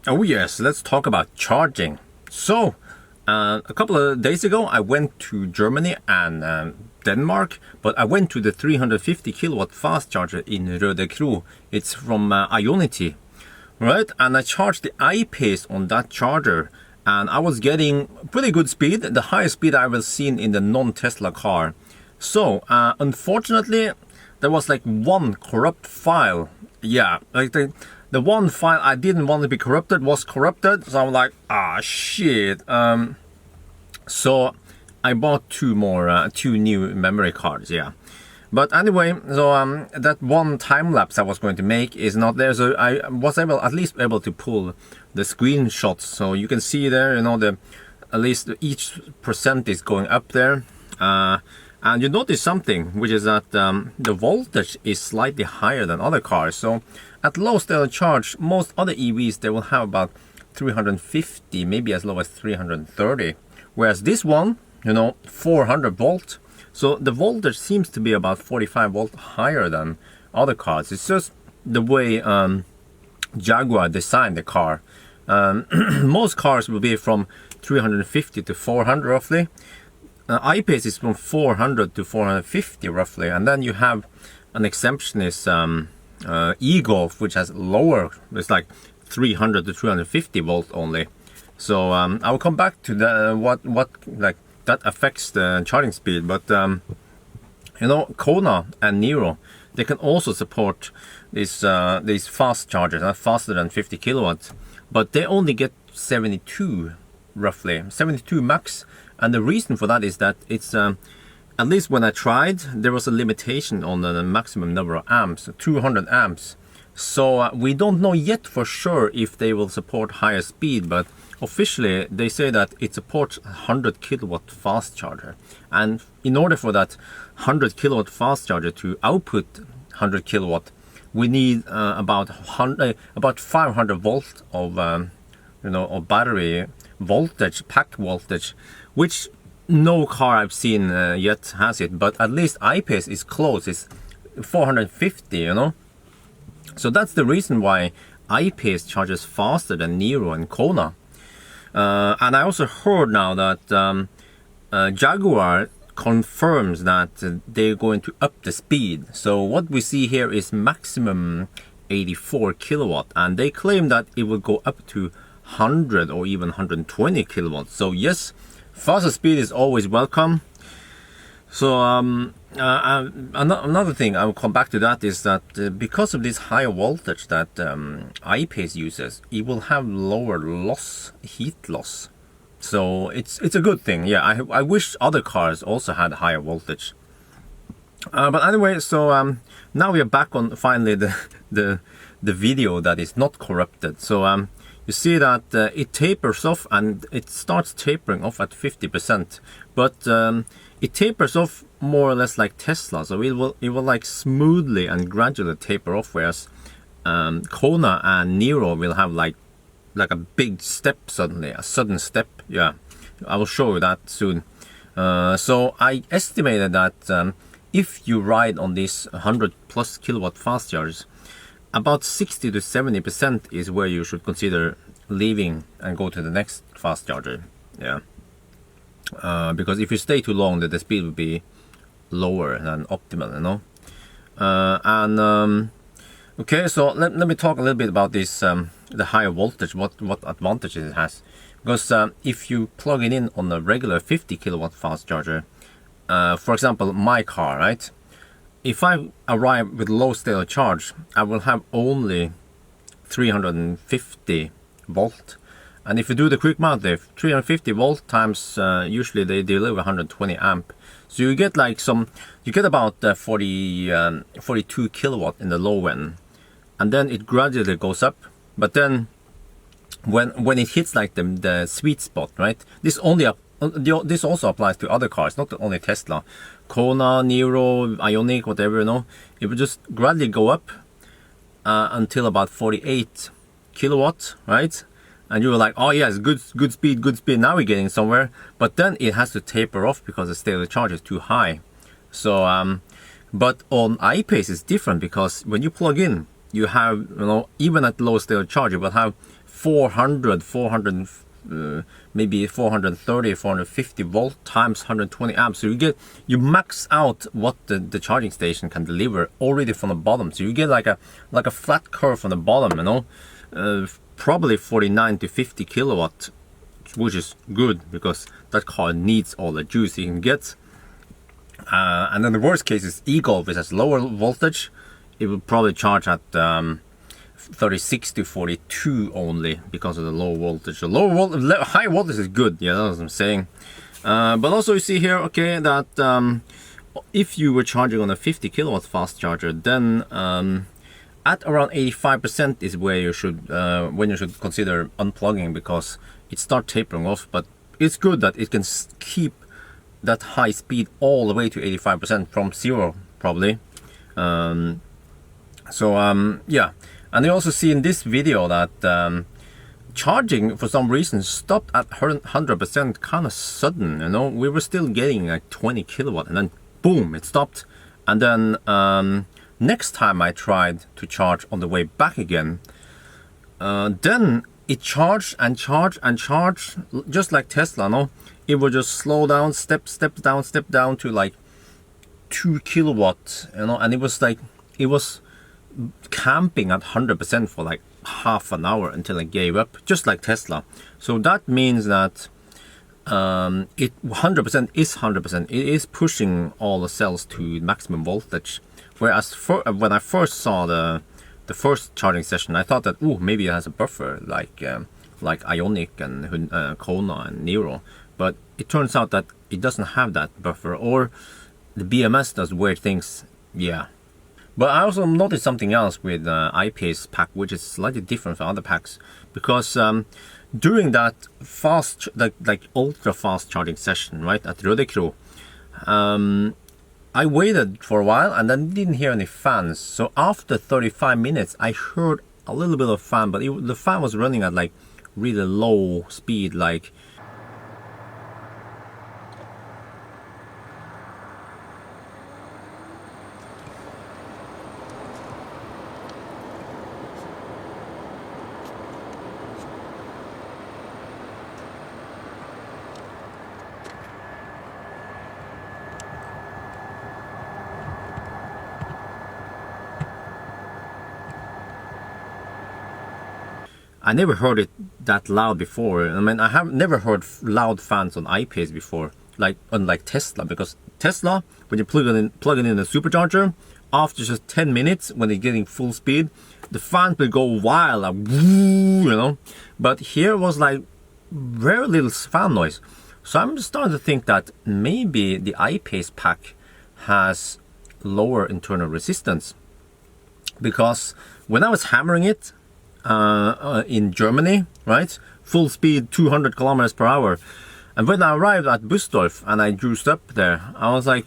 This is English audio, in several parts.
Oh yes, let's talk about charging. So, a couple of days ago, I went to Germany and Denmark, but I went to the 350 kilowatt fast charger in Rødekro. It's from Ionity, right? And I charged the I-Pace on that charger, and I was getting pretty good speed, the highest speed I've ever seen in the non-Tesla car. So, unfortunately, there was like one corrupt file. Yeah, like the one file I didn't want to be corrupted was corrupted, so I'm like, shit. So I bought two new memory cards, yeah. But anyway, so that one time lapse I was going to make is not there, so I was at least able to pull the screenshots, so you can see there, you know, at least each percent is going up there. And you notice something, which is that the voltage is slightly higher than other cars. So at low state of charge, most other EVs, they will have about 350, maybe as low as 330. Whereas this one, you know, 400 volt. So the voltage seems to be about 45 volt higher than other cars. It's just the way Jaguar designed the car. Most cars will be from 350 to 400 roughly. I-Pace is from 400 to 450 roughly, and then you have an exemption is e-Golf, which has lower, it's like 300 to 350 volt only. So I will come back to the, what like that affects the charging speed, but you know, Kona and Niro, they can also support these fast chargers, not faster than 50 kilowatts, but they only get 72 roughly, 72 max. And the reason for that is that it's, at least when I tried, there was a limitation on the maximum number of amps, 200 amps. So we don't know yet for sure if they will support higher speed, but officially they say that it supports 100 kilowatt fast charger. And in order for that 100 kilowatt fast charger to output 100 kilowatt, we need about 500 volt of, you know, of battery voltage, pack voltage, which no car I've seen yet has it, but at least I-Pace is close, it's 450, you know. So that's the reason why I-Pace charges faster than Niro and Kona. And I also heard now that Jaguar confirms that they're going to up the speed. So what we see here is maximum 84 kilowatt, and they claim that it will go up to 100 or even 120 kilowatts. So yes, faster speed is always welcome. So another thing I will come back to that is that because of this higher voltage that I-Pace uses, it will have lower loss, heat loss. So it's a good thing. Yeah, I wish other cars also had higher voltage. But anyway, so now we are back on finally the video that is not corrupted. So you see that it tapers off, and it starts tapering off at 50%, but it tapers off more or less like Tesla, so it will like smoothly and gradually taper off, whereas Kona and Niro will have like a big step suddenly, a sudden step. Yeah, I will show you that soon. So I estimated that if you ride on these 100 plus kilowatt fast chargers, about 60 to 70% is where you should consider leaving and go to the next fast charger. Yeah, because if you stay too long, the speed will be lower than optimal, you know. Okay, so let me talk a little bit about this the higher voltage, what advantages it has. Because if you plug it in on a regular 50 kilowatt fast charger, for example my car, right, if I arrive with low state of charge, I will have only 350 volt. And if you do the quick math, 350 volt times, usually they deliver 120 amp. So you get like you get about 42 kilowatt in the low end. And then it gradually goes up. But then when it hits like the sweet spot, right? This also applies to other cars, not only Tesla. Kona, Niro, Ioniq, whatever, you know. It will just gradually go up until about 48 kilowatt, right? And you were like, oh yes, good speed, now we're getting somewhere. But then it has to taper off because the state of the charge is too high. So, but on I-Pace it's different, because when you plug in, you have, you know, even at low state of charge, you will have 400, maybe 430, 450 volt times 120 amps. So you max out what the charging station can deliver already from the bottom. So you get like a flat curve from the bottom, you know, probably 49 to 50 kilowatt, which is good because that car needs all the juice it can get. And then the worst case is e-Golf, which has lower voltage. It will probably charge at 36 to 42 only because of the low voltage. The high voltage is good, yeah, that's what I'm saying. But also you see here, okay, that if you were charging on a 50 kilowatt fast charger, then at around 85% is where you should when you should consider unplugging, because it starts tapering off. But it's good that it can keep that high speed all the way to 85% from zero, probably. Yeah, and you also see in this video that charging for some reason stopped at 100% kind of sudden. You know, we were still getting like 20 kilowatt, and then boom, it stopped. And then next time I tried to charge on the way back again, then it charged and charged and charged, just like Tesla. No, it would just slow down, step down to like 2 kilowatt, you know, and it was camping at 100% for like half an hour until I gave up, just like Tesla. So that means that it 100% is 100%. It is pushing all the cells to maximum voltage. Whereas when I first saw the first charging session, I thought that, oh, maybe it has a buffer like Ioniq and Kona and Nero. But it turns out that it doesn't have that buffer, or the BMS does weird things. Yeah. But I also noticed something else with I-Pace pack, which is slightly different from other packs, because during that fast, like ultra fast charging session, right, at Rødekro, I waited for a while and then didn't hear any fans. So after 35 minutes, I heard a little bit of fan, but the fan was running at like really low speed, like I never heard it that loud before. I mean, I have never heard loud fans on I-Pace before, like unlike Tesla, because Tesla, when you plug it in the supercharger, after just 10 minutes, when it's getting full speed, the fan will go wild, like, woo, you know. But here was like very little fan noise. So I'm starting to think that maybe the I-Pace pack has lower internal resistance, because when I was hammering it in Germany, right, full speed 200 kilometers per hour, and when I arrived at Busdorf and I juiced up there, I was like,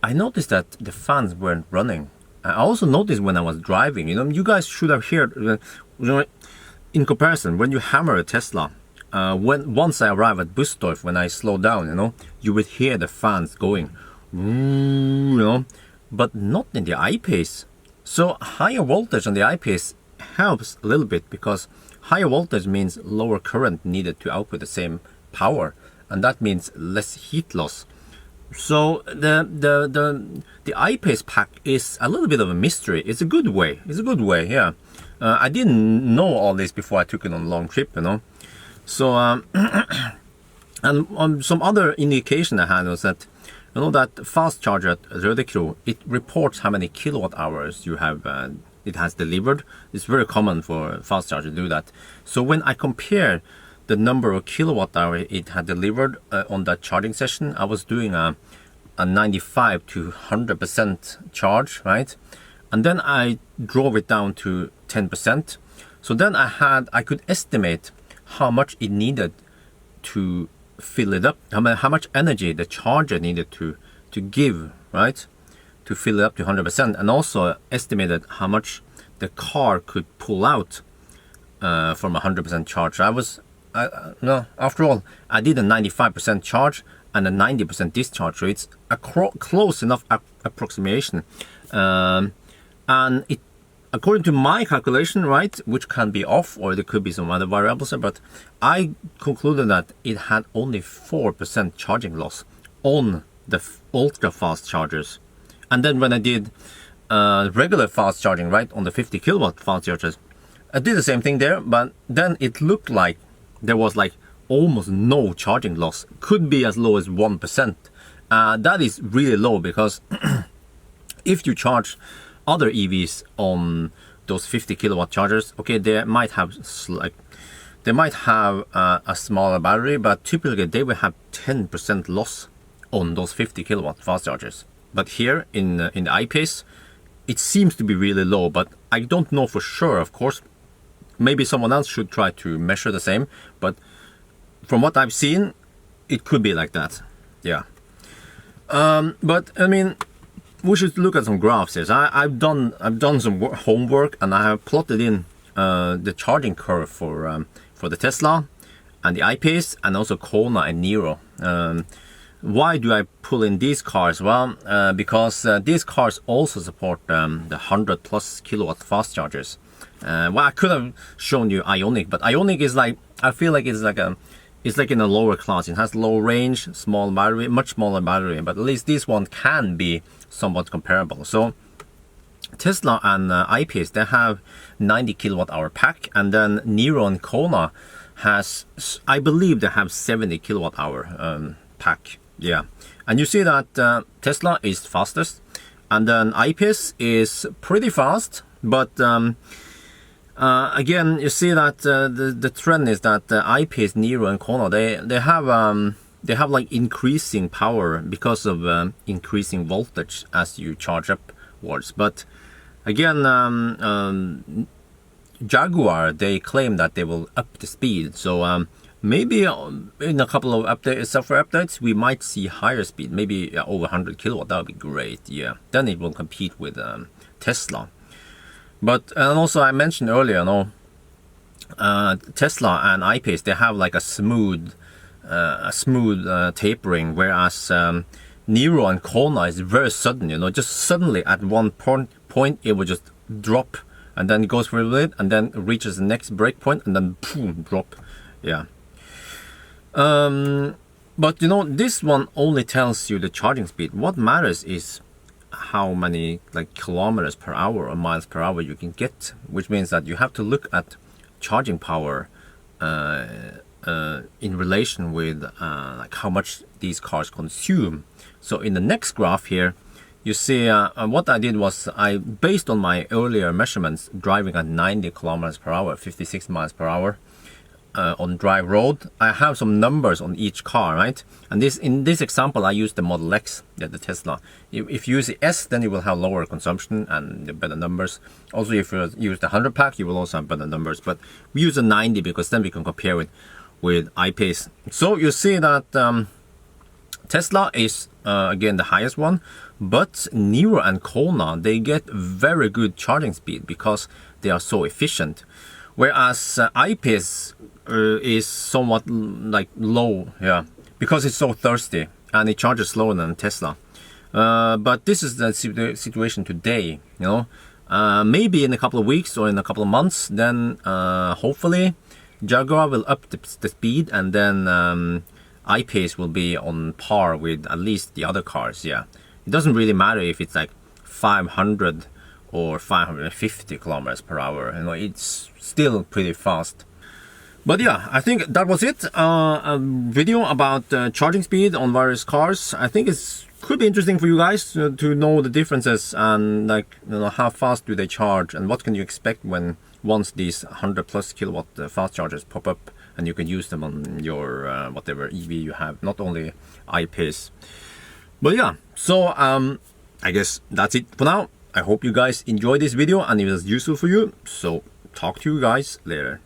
I noticed that the fans weren't running. I also noticed when I was driving, you know, you guys should have heard, you know, in comparison, when you hammer a Tesla, once I arrived at Busdorf, when I slowed down, you know, you would hear the fans going, you know, but not in the I-Pace. So higher voltage on the I-Pace helps a little bit, because higher voltage means lower current needed to output the same power, and that means less heat loss. So the I-Pace pack is a little bit of a mystery. It's a good way. It's a good way, yeah. I didn't know all this before I took it on a long trip, you know. So and some other indication I had was that, you know, that fast charger at Rødekro, it reports how many kilowatt hours you have it has delivered. It's very common for fast charger to do that. So when I compare the number of kilowatt hour it had delivered on that charging session, I was doing a 95 to 100% charge, right? And then I drove it down to 10%. So then I could estimate how much it needed to fill it up, how much energy the charger needed to give, right, to fill it up to 100%, and also estimated how much the car could pull out from 100% charge. No, after all, I did a 95% charge and a 90% discharge, so it's a close enough approximation, and it according to my calculation, right, which can be off or there could be some other variables, but I concluded that it had only 4% charging loss on the ultra fast chargers. And then when I did regular fast charging, right, on the 50 kilowatt fast chargers, I did the same thing there, but then it looked like there was like almost no charging loss. Could be as low as 1%. That is really low, because if you charge other EVs on those 50 kilowatt chargers, okay, they might have a smaller battery, but typically they will have 10% loss on those 50 kilowatt fast chargers. But here in the I-Pace, it seems to be really low, but I don't know for sure, of course. Maybe someone else should try to measure the same, but from what I've seen, it could be like that. Yeah. But I mean, we should look at some graphs here. So I've done some homework, and I have plotted in the charging curve for the Tesla and the I-Pace, and also Kona and Niro. Why do I pull in these cars? Well, because these cars also support the 100 plus kilowatt fast chargers. Well, I could have shown you Ioniq, but Ioniq is like, I feel like it's like in a lower class. It has low range, small battery, much smaller battery, but at least this one can be somewhat comparable. So Tesla and I-Pace, they have 90 kilowatt hour pack, and then Niro and Kona has, I believe they have 70 kilowatt hour pack. Yeah, and you see that Tesla is fastest, and then I-Pace is pretty fast, but again, you see that the trend is that I-Pace, Niro, and Kona, they have like increasing power because of increasing voltage as you charge upwards. But again, Jaguar, they claim that they will up the speed. So maybe in a couple of software updates, we might see higher speed, maybe over 100 kilowatt. That would be great. Yeah, then it will compete with Tesla. But and also I mentioned earlier, Tesla and I-Pace, they have like a smooth tapering, whereas Niro and Kona is very sudden. Just suddenly at one point it will just drop, and then it goes for a bit, and then reaches the next break point, and then boom, drop. Yeah. But this one only tells you the charging speed. What matters is how many like kilometers per hour or miles per hour you can get, which means that you have to look at charging power in relation with like how much these cars consume. So in the next graph here, you see what I did was I based on my earlier measurements driving at 90 kilometers per hour, 56 miles per hour on dry road. I have some numbers on each car, right? And in this example, I used the Model X, the Tesla. If you use the S, then you will have lower consumption and better numbers. Also, if you use the 100 pack, you will also have better numbers. But we use the 90 because then we can compare it with I-Pace. So you see that Tesla is again the highest one, but Niro and Kona, they get very good charging speed because they are so efficient. Whereas I-Pace is somewhat like low, yeah, because it's so thirsty and it charges slower than Tesla. But this is the situation today, maybe in a couple of weeks or in a couple of months, then hopefully Jaguar will up the speed, and then I-Pace will be on par with at least the other cars. Yeah, it doesn't really matter if it's like 500 or 550 kilometers per hour. It's still pretty fast. But yeah, I think that was it. A video about charging speed on various cars. I think it could be interesting for you guys to know the differences and like how fast do they charge and what can you expect once these 100 plus kilowatt fast chargers pop up and you can use them on your whatever EV you have, not only I-Pace. But yeah, so I guess that's it for now. I hope you guys enjoyed this video and it was useful for you. So talk to you guys later.